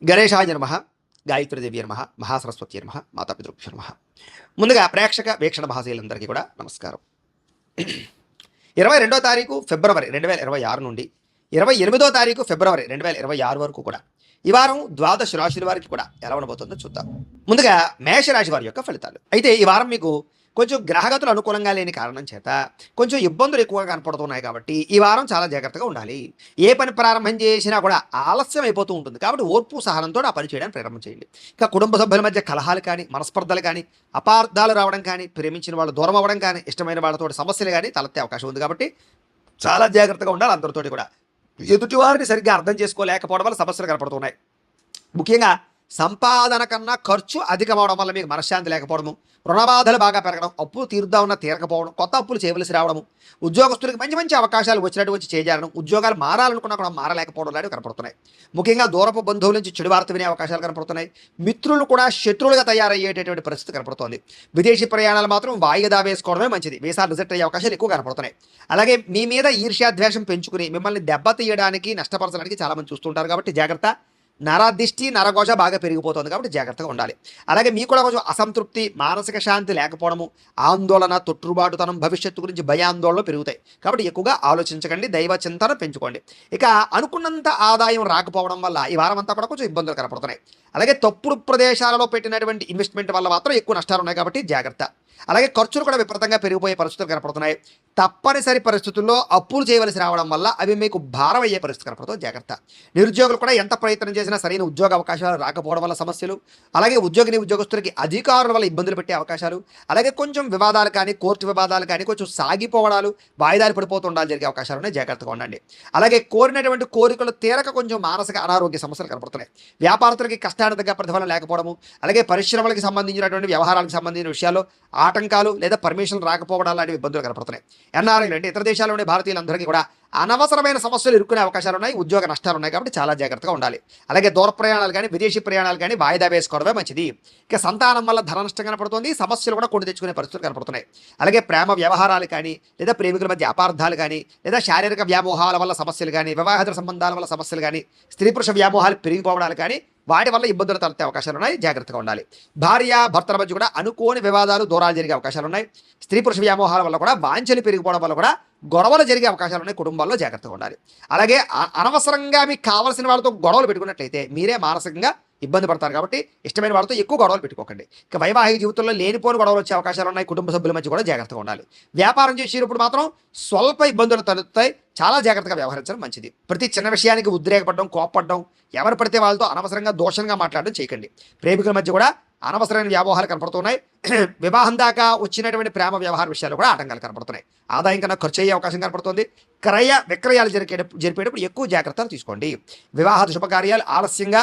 గణేశాయ నమః, గాయత్రీదేవి నమః, మహాసరస్వతి నమః, మాతాపితృభ్యో నమః. ముందుగా ప్రేక్షక వీక్షణ మహాశీలందరికీ కూడా నమస్కారం. 22వ తారీఖు ఫిబ్రవరి 2026 నుండి 28వ తారీఖు ఫిబ్రవరి 2026 వరకు కూడా ఈ వారం ద్వాదశ రాశుల వారికి కూడా ఎలా ఉండబోతుందో చూద్దాం. ముందుగా మేషరాశి వారి యొక్క ఫలితాలు. అయితే ఈ వారం మీకు కొంచెం గ్రహగతులు అనుకూలంగా లేని కారణం చేత కొంచెం ఇబ్బందులు ఎక్కువగా కనపడుతున్నాయి కాబట్టి ఈ వారం చాలా జాగ్రత్తగా ఉండాలి. ఏ పని ప్రారంభం చేసినా కూడా ఆలస్యం అయిపోతూ ఉంటుంది కాబట్టి ఓర్పు సహనంతో ఆ పని చేయడానికి ప్రారంభం చేయండి. ఇంకా కుటుంబ సభ్యుల మధ్య కలహాలు కానీ, మనస్పర్ధలు కానీ, అపార్థాలు రావడం కానీ, ప్రేమించిన వాళ్ళు దూరం అవ్వడం కానీ, ఇష్టమైన వాళ్ళతో సమస్యలు కానీ తలెత్తే అవకాశం ఉంది కాబట్టి చాలా జాగ్రత్తగా ఉండాలి. అందరితోటి కూడా ఎదుటి వారిని సరిగ్గా అర్థం చేసుకోలేకపోవడం వల్ల సమస్యలు కనపడుతున్నాయి. ముఖ్యంగా సంపాదన కన్నా ఖర్చు అధికమవడం వల్ల మీకు మనశ్శాంతి లేకపోవడము, రుణబాధలు బాగా పెరగడం, అప్పులు తీరుద్దామన్నా తీరకపోవడం, కొత్త అప్పులు చేయవలసి రావడము, ఉద్యోగస్తులకు మంచి మంచి అవకాశాలు వచ్చినట్టు వచ్చి చేజారడం, ఉద్యోగాలు మారాలనుకున్నా కూడా మారలేకపోవడం లాంటివి కనపడుతున్నాయి. ముఖ్యంగా దూరపు బంధువుల నుంచి చెడు వార్త వినే అవకాశాలు కనపడుతున్నాయి. మిత్రులు కూడా శత్రువులుగా తయారయ్యేటటువంటి పరిస్థితి కనపడుతోంది. విదేశీ ప్రయాణాలు మాత్రం వాయిదా వేసుకోవడమే మంచిది. వీసాలు రిజెక్ట్ అయ్యే అవకాశాలు ఎక్కువ కనపడుతున్నాయి. అలాగే మీ మీద ఈర్ష్యాద్వేషం పెంచుకుని మిమ్మల్ని దెబ్బతీయడానికి, నష్టపరచడానికి చాలామంది చూస్తుంటారు కాబట్టి జాగ్రత్త. నరదిష్టి, నరఘోష బాగా పెరిగిపోతుంది కాబట్టి జాగ్రత్తగా ఉండాలి. అలాగే మీకు కూడా కొంచెం అసంతృప్తి, మానసిక శాంతి లేకపోవడము, ఆందోళన, తొట్టుబాటుతనం, భవిష్యత్తు గురించి భయాందోళనలు పెరుగుతాయి కాబట్టి ఎక్కువగా ఆలోచించకండి. దైవ చింతన పెంచుకోండి. ఇక అనుకున్నంత ఆదాయం రాకపోవడం వల్ల ఈ వారం అంతా కూడా కొంచెం ఇబ్బందులు కనపడుతున్నాయి. అలాగే తప్పుడు ప్రదేశాలలో పెట్టినటువంటి ఇన్వెస్ట్మెంట్ వల్ల మాత్రం ఎక్కువ నష్టాలు ఉన్నాయి కాబట్టి జాగ్రత్త. అలాగే ఖర్చులు కూడా విపరీతంగా పెరిగిపోయే పరిస్థితులు కనపడుతున్నాయి. తప్పనిసరి పరిస్థితుల్లో అప్పులు చేయవలసి రావడం వల్ల అవి మీకు భారం అయ్యే పరిస్థితి కనపడుతుంది. జాగ్రత్త. నిరుద్యోగులు కూడా ఎంత ప్రయత్నం చేసినా సరైన ఉద్యోగ అవకాశాలు రాకపోవడం వల్ల సమస్యలు, అలాగే ఉద్యోగస్తులకి అధికారుల వల్ల ఇబ్బందులు పెట్టే అవకాశాలు, అలాగే కొంచెం వివాదాలు కానీ, కోర్టు వివాదాలు కానీ కొంచెం సాగిపోవడాలు, వాయిదాలు పడిపోతూ ఉండాలి జరిగే అవకాశాలు ఉన్నాయి. జాగ్రత్తగా ఉండండి. అలాగే కోరినటువంటి కోరికలు తీరక కొంచెం మానసిక అనారోగ్య సమస్యలు కనపడుతున్నాయి. వ్యాపారస్తులకి కష్టానికి తగ్గ ప్రతిఫలం లేకపోవడము, అలాగే పరిశ్రమలకు సంబంధించినటువంటి వ్యవహారాలకు సంబంధించిన విషయాల్లో ఆటంకాలు లేదా పర్మిషన్లు రాకపోవడం లాంటి ఇబ్బందులు కనపడుతున్నాయి. ఎన్ఆర్ఐలు అంటే ఇతర దేశాల్లో ఉండే భారతీయులందరికీ కూడా అనవసరమైన సమస్యలు ఇరుక్కునే అవకాశాలు ఉన్నాయి. ఉద్యోగ నష్టాలు ఉన్నాయి కాబట్టి చాలా జాగ్రత్తగా ఉండాలి. అలాగే దూర ప్రయాణాలు కానీ, విదేశీ ప్రయాణాలు కానీ వాయిదా వేసుకోవడమే మంచిది. ఇక సంతానం వల్ల ధన నష్టం కనపడుతుంది. సమస్యలు కూడా కొని తెచ్చుకునే పరిస్థితులు కనపడుతున్నాయి. అలాగే ప్రేమ వ్యవహారాలు కానీ, లేదా ప్రేమికుల మధ్య అపార్థాలు కానీ, లేదా శారీరక వ్యామోహాల వల్ల సమస్యలు కానీ, వివాహేతర సంబంధాల వల్ల సమస్యలు కానీ, స్త్రీ పురుష వ్యామోహాలు పెరిగిపోవడాలు కానీ వాటి వల్ల ఇబ్బందులు తలెత్తే అవకాశాలు ఉన్నాయి. జాగ్రత్తగా ఉండాలి. భార్య భర్తల మధ్య కూడా అనుకోని వివాదాలు, దూరాలు జరిగే అవకాశాలు ఉన్నాయి. స్త్రీ పురుష వ్యామోహాల వల్ల కూడా వాంఛలు పెరిగిపోవడం వల్ల కూడా గొడవలు జరిగే అవకాశాలు ఉన్నాయి. కుటుంబాల్లో జాగ్రత్తగా ఉండాలి. అలాగే అనవసరంగా మీకు కావాల్సిన వాళ్ళతో గొడవలు పెట్టుకున్నట్లయితే మీరే మానసికంగా ఇబ్బంది పడతారు కాబట్టి ఇష్టమైన వాళ్ళతో ఎక్కువ గొడవలు పెట్టుకోకండి. ఇక వైవాహిక జీవితంలో లేనిపోని గొడవలు వచ్చే అవకాశాలు ఉన్నాయి. కుటుంబ సభ్యుల మధ్య కూడా జాగ్రత్తగా ఉండాలి. వ్యాపారం చేసేటప్పుడు మాత్రం స్వల్ప ఇబ్బందులు తలెత్తుతాయి. చాలా జాగ్రత్తగా వ్యవహరించడం మంచిది. ప్రతి చిన్న విషయానికి ఉద్రేకపడడం, కోపపడడం, ఎవరు పడితే వాళ్ళతో అనవసరంగా దోషంగా మాట్లాడడం చేయకండి. ప్రేమికుల మధ్య కూడా అనవసరమైన వ్యామోహాలు కనపడుతున్నాయి. వివాహం దాకా వచ్చినటువంటి ప్రేమ వ్యవహార విషయాలు కూడా ఆటంకాలు కనపడుతున్నాయి. ఆదాయం కన్నా ఖర్చు అయ్యే అవకాశం కనపడుతుంది. క్రయ విక్రయాలు జరిపేటప్పుడు ఎక్కువ జాగ్రత్తలు తీసుకోండి. వివాహాది శుభకార్యాలు ఆలస్యంగా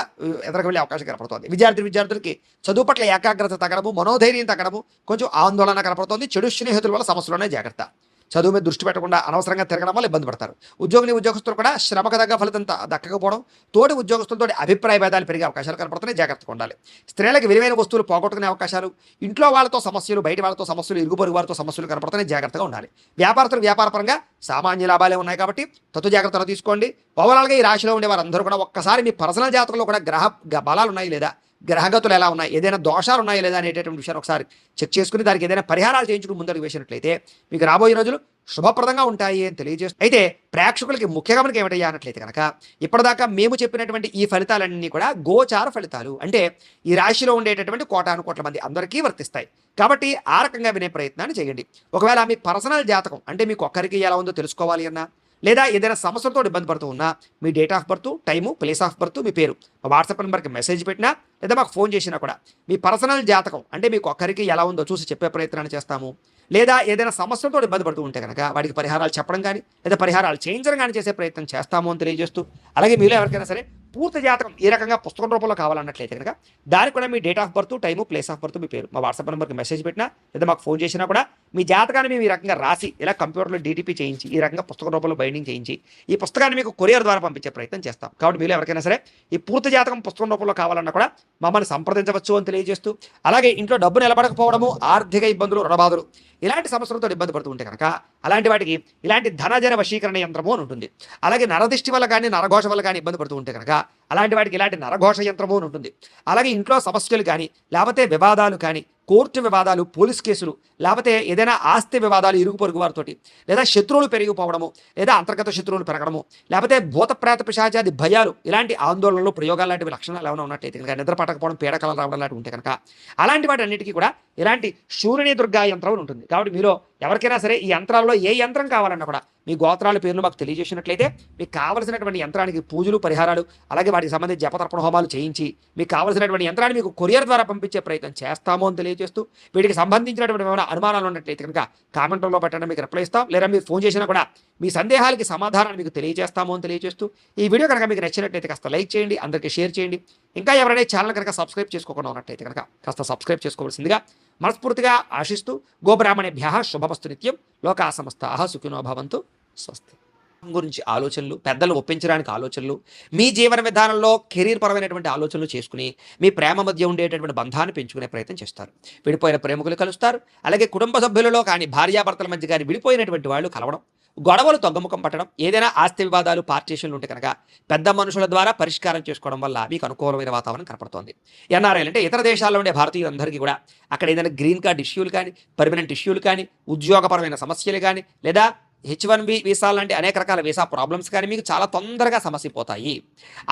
ఎదురుకు వెళ్ళే అవకాశం కనపడుతుంది. విద్యార్థులకి చదువు పట్ల ఏకాగ్రత తగ్గడము, మనోధైర్యం తగ్గడము, కొంచెం ఆందోళన కనపడుతుంది. చెడు స్నేహితుల వల్ల సమస్యలునే జాగ్రత్త. చదువు మీద దృష్టి పెట్టకుండా అనవసరంగా తిరగడం వల్ల ఇబ్బంది పడతారు. ఉద్యోగస్తులు కూడా శ్రమకు తగ్గ ఫలితం దక్కకపోవడం, తోటి ఉద్యోగస్తులతో అభిప్రాయ భేదాలు పెరిగే అవకాశాలు కనపడుతున్నాయి. జాగ్రత్తగా ఉండాలి. స్త్రీలకు విలువైన వస్తువులు పోగొట్టుకునే అవకాశాలు, ఇంట్లో వాళ్ళతో సమస్యలు, బయట వాళ్ళతో సమస్యలు, ఇరుగు పొరుగు వారితో సమస్యలు కనపడుతున్నాయి. జాగ్రత్తగా ఉండాలి. వ్యాపారస్తులు వ్యాపారపరంగా సామాన్య లాభాలే ఉన్నాయి కాబట్టి జాగ్రత్తలు తీసుకోండి. ఓవరాల్గా ఈ రాశిలో ఉండే వారందరూ కూడా ఒక్కసారి మీ పర్సనల్ జాతకంలో కూడా గ్రహ బలాలు ఉన్నాయి లేదా, గ్రహగతులు ఎలా ఉన్నాయి, ఏదైనా దోషాలు ఉన్నాయా లేదా అనేటటువంటి విషయాన్ని ఒకసారి చెక్ చేసుకుని దానికి ఏదైనా పరిహారాలు చేయించుకుని ముందరకు వేసినట్లయితే మీకు రాబోయే రోజులు శుభప్రదంగా ఉంటాయి అని తెలియజేస్తూ, అయితే ప్రేక్షకులకి ముఖ్యంగా మనకి ఏమిటయ్యా అన్నట్లయితే కనుక ఇప్పటిదాకా మేము చెప్పినటువంటి ఈ ఫలితాలన్నీ కూడా గోచార ఫలితాలు. అంటే ఈ రాశిలో ఉండేటటువంటి కోటాను కోట్ల మంది అందరికీ వర్తిస్తాయి కాబట్టి ఆ రకంగా వినే ప్రయత్నాన్ని చేయండి. ఒకవేళ మీ పర్సనల్ జాతకం అంటే మీకు ఒక్కరికి ఎలా ఉందో తెలుసుకోవాలి అన్నా, లేదా ఏదైనా సమస్యలతో ఇబ్బంది పడుతూ ఉన్నా మీ date of birth, time, place of birth, మీ పేరు మా వాట్సాప్ నెంబర్కి మెసేజ్ పెట్టినా లేదా మాకు ఫోన్ చేసినా కూడా మీ పర్సనల్ జాతకం అంటే మీకు ఒక్కరికి ఎలా ఉందో చూసి చెప్పే ప్రయత్నాన్ని చేస్తాము. లేదా ఏదైనా సమస్యలతో ఇబ్బంది పడుతూ ఉంటే కనుక వాటికి పరిహారాలు చెప్పడం కానీ లేదా పరిహారాలు చేయించడం కానీ చేసే ప్రయత్నం చేస్తాము అని తెలియజేస్తూ, అలాగే మీలో ఎవరికైనా సరే పూర్తి జాతకం ఈ రకంగా పుస్తకం రూపంలో కావాలన్నట్లయితే కనుక దానికి కూడా మీ date of birth, time, place of birth, మీ పేరు మా వాట్సాప్ నెంబర్కి మెసేజ్ పెట్టినా లేదా మాకు ఫోన్ చేసినా కూడా మీ జాతకాన్ని మేము ఈ రకంగా రాసి ఇలా కంప్యూటర్లో డీటీపీ చేయించి ఈ రకంగా పుస్తకం రూపంలో బైండింగ్ చేయించి ఈ పుస్తకాన్ని మీకు కొరియర్ ద్వారా పంపించే ప్రయత్నం చేస్తాం. కాబట్టి మీలో ఎవరికైనా సరే ఈ పూర్తి జాతకం పుస్తకం రూపంలో కావాలన్నా కూడా మమ్మల్ని సంప్రదించవచ్చు అని తెలియజేస్తూ, అలాగే ఇంట్లో డబ్బు నిలబడకపోవడము, ఆర్థిక ఇబ్బందులు, రుణబాధలు ఇలాంటి సమస్యలతో ఇబ్బంది పడుతూ ఉంటే కనుక అలాంటి వాటికి ఇలాంటి ధనజన వశీకరణ యంత్రము అని ఉంటుంది. అలాగే నరదిష్టి వల్ల కానీ నరఘోష వల్ల కానీ ఇబ్బంది పడుతూ ఉంటే కనుక అలాంటి వాటికి ఇలాంటి నరఘోష యంత్రము అని ఉంటుంది. అలాగే ఇంట్లో సమస్యలు కానీ లేకపోతే వివాదాలు కానీ కోర్టు వివాదాలు, పోలీస్ కేసులు, లేకపోతే ఏదైనా ఆస్తి వివాదాలు ఇరుగు పొరుగు వారితోటి, లేదా శత్రువులు పెరిగిపోవడము, లేదా అంతర్గత శత్రువులు పెరగడము, లేకపోతే భూత ప్రేత పిశాచాది భయాలు, ఇలాంటి ఆందోళనలు, ప్రయోగాలు లాంటివి లక్షణాలు ఏమైనా ఉన్నట్టయితే కనుక, నిద్ర పట్టకపోవడం, పీడకలు రావడం లాంటివి ఉంటే కనుక అలాంటి వాటి అన్నిటికీ కూడా ఇలాంటి శూరిణి దుర్గా యంత్రం ఉంటుంది. కాబట్టి మీలో ఎవరికైనా సరే ఈ యంత్రాల్లో ఏ యంత్రం కావాలన్నా కూడా మీ గోత్రాల పేర్లు మాకు తెలియజేసినట్లయితే మీకు కావలసినటువంటి యంత్రానికి పూజలు, పరిహారాలు, అలాగే వాటికి సంబంధించి జపతర్పణ హోమాలు చేయించి మీకు కావలసినటువంటి యంత్రాన్ని మీకు కొరియర్ ద్వారా పంపించే ప్రయత్నం చేస్తాము అని తెలియజేస్తూ, వీటికి సంబంధించినటువంటి ఏమైనా అనుమానాలు ఉన్నట్లయితే కనుక కామెంట్లో పెట్టండి, మీకు రిప్లై ఇస్తాం. లేదా మీరు ఫోన్ చేసినా కూడా మీ సందేహాలకి సమాధానాన్ని మీకు తెలియజేస్తాము అని తెలియజేస్తూ, ఈ వీడియో కనుక మీకు నచ్చినట్లయితే కాస్త లైక్ చేయండి, అందరికీ షేర్ చేయండి. ఇంకా ఎవరైనా ఛానల్ కనుక సబ్స్క్రైబ్ చేసుకోకుండా ఉన్నట్లయితే కనుక కాస్త సబ్స్క్రైబ్ చేసుకోవాల్సిందిగా మనస్ఫూర్తిగా ఆశిస్తూ, గోబ్రాహ్మణేభ్యః శుభమస్తు నిత్యం, లోకా సమస్తాః సుఖినో భవంతు, స్వస్తి. గురించి ఆలోచనలు, పెద్దలు ఒప్పించడానికి ఆలోచనలు, మీ జీవన విధానంలో కెరీర్ పరమైనటువంటి ఆలోచనలు చేసుకుని మీ ప్రేమ మధ్య ఉండేటటువంటి బంధాన్ని పెంచుకునే ప్రయత్నం చేస్తారు. విడిపోయిన ప్రేమికులు కలుస్తారు. అలాగే కుటుంబ సభ్యులలో కానీ భార్యాభర్తల మధ్య కానీ విడిపోయినటువంటి వాళ్ళు కలవడం, గొడవలు తగ్గుముఖం పట్టడం, ఏదైనా ఆస్తి వివాదాలు, పార్టీషన్లు ఉంటే కనుక పెద్ద మనుషుల ద్వారా పరిష్కారం చేసుకోవడం వల్ల మీకు అనుకూలమైన వాతావరణం కనపడుతోంది. ఎన్ఆర్ఐలు అంటే ఇతర దేశాల్లో ఉండే భారతీయులందరికీ కూడా అక్కడ ఏదైనా గ్రీన్ కార్డ్ ఇష్యూలు కానీ, పర్మనెంట్ ఇష్యూలు కానీ, ఉద్యోగపరమైన సమస్యలు కానీ, లేదా H1B వీసా లాంటి అనేక రకాల వీసా ప్రాబ్లమ్స్ కానీ మీకు చాలా తొందరగా సమసిపోతాయి.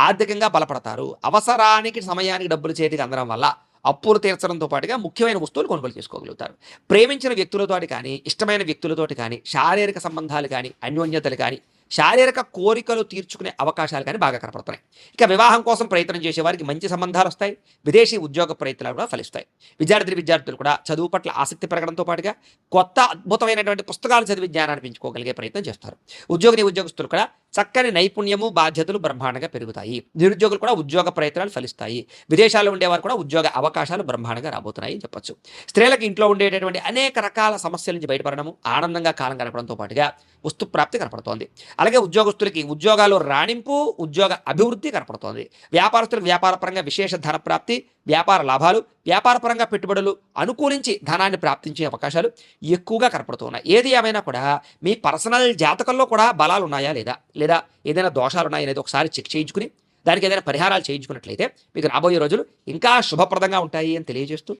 ఆర్థికంగా బలపడతారు. అవసరానికి సమయానికి డబ్బులు చేతికి అందడం వల్ల అప్పులు తీర్చడంతో పాటుగా ముఖ్యమైన వస్తువులు కొనుగోలు చేసుకోగలుగుతారు. ప్రేమించిన వ్యక్తులతోటి కానీ, ఇష్టమైన వ్యక్తులతోటి కానీ, శారీరక సంబంధాలు కానీ, అన్యోన్యతలు కానీ, శారీరక కోరికలు తీర్చుకునే అవకాశాలు కానీ బాగా కనపడుతున్నాయి. ఇక వివాహం కోసం ప్రయత్నం చేసే వారికి మంచి సంబంధాలు వస్తాయి. విదేశీ ఉద్యోగ ప్రయత్నాలు కూడా ఫలిస్తాయి. విద్యార్థులు కూడా చదువు పట్ల ఆసక్తి పెరగడంతో పాటుగా కొత్త అద్భుతమైనటువంటి పుస్తకాలు చదివి జ్ఞానాన్ని పెంచుకోగలిగే ప్రయత్నం చేస్తారు. ఉద్యోగస్తులు కూడా చక్కని నైపుణ్యము, బాధ్యతలు బ్రహ్మాండంగా పెరుగుతాయి. నిరుద్యోగులు కూడా ఉద్యోగ ప్రయత్నాలు ఫలిస్తాయి. విదేశాల్లో ఉండేవారు కూడా ఉద్యోగ అవకాశాలు బ్రహ్మాండంగా రాబోతున్నాయి అని చెప్పొచ్చు. స్త్రీలకు ఇంట్లో ఉండేటటువంటి అనేక రకాల సమస్యల నుంచి బయటపడడము, ఆనందంగా కాలం గడపడంతో పాటుగా వస్తు ప్రాప్తి కనపడుతోంది. అలాగే ఉద్యోగస్తులకి ఉద్యోగాలు రాణింపు, ఉద్యోగ అభివృద్ధి కనపడుతోంది. వ్యాపారస్తులకు వ్యాపారపరంగా విశేష ధన ప్రాప్తి, వ్యాపార లాభాలు, వ్యాపారపరంగా పెట్టుబడులు అనుకూలించి ధనాన్ని ప్రాప్తించే అవకాశాలు ఎక్కువగా కనపడుతున్నాయి. ఏది ఏమైనా కూడా మీ పర్సనల్ జాతకంలో కూడా బలాలు ఉన్నాయా లేదా ఏదైనా దోషాలు ఉన్నాయా అనేది ఒకసారి చెక్ చేయించుకుని దానికి ఏదైనా పరిహారాలు చేయించుకున్నట్లయితే మీకు రాబోయే రోజులు ఇంకా శుభప్రదంగా ఉంటాయి అని తెలియజేస్తూ